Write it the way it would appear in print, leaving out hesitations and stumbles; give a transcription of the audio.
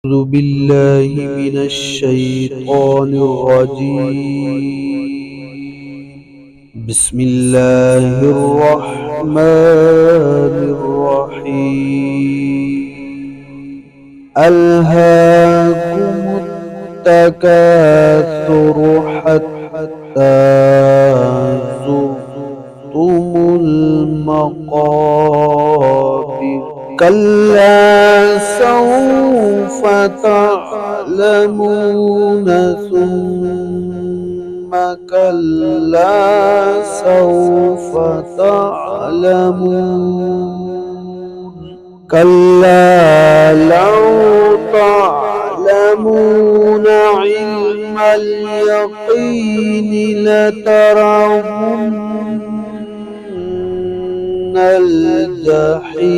أعوذ بالله من الشيطان الرجيم. بسم الله الرحمن الرحيم. ألهاكم التكاثر حتى زرتم المقابر. كلا سوف تعلمون ثم كلا سوف تعلمون. كلا لو تعلمون علم اليقين لترون الجحيم.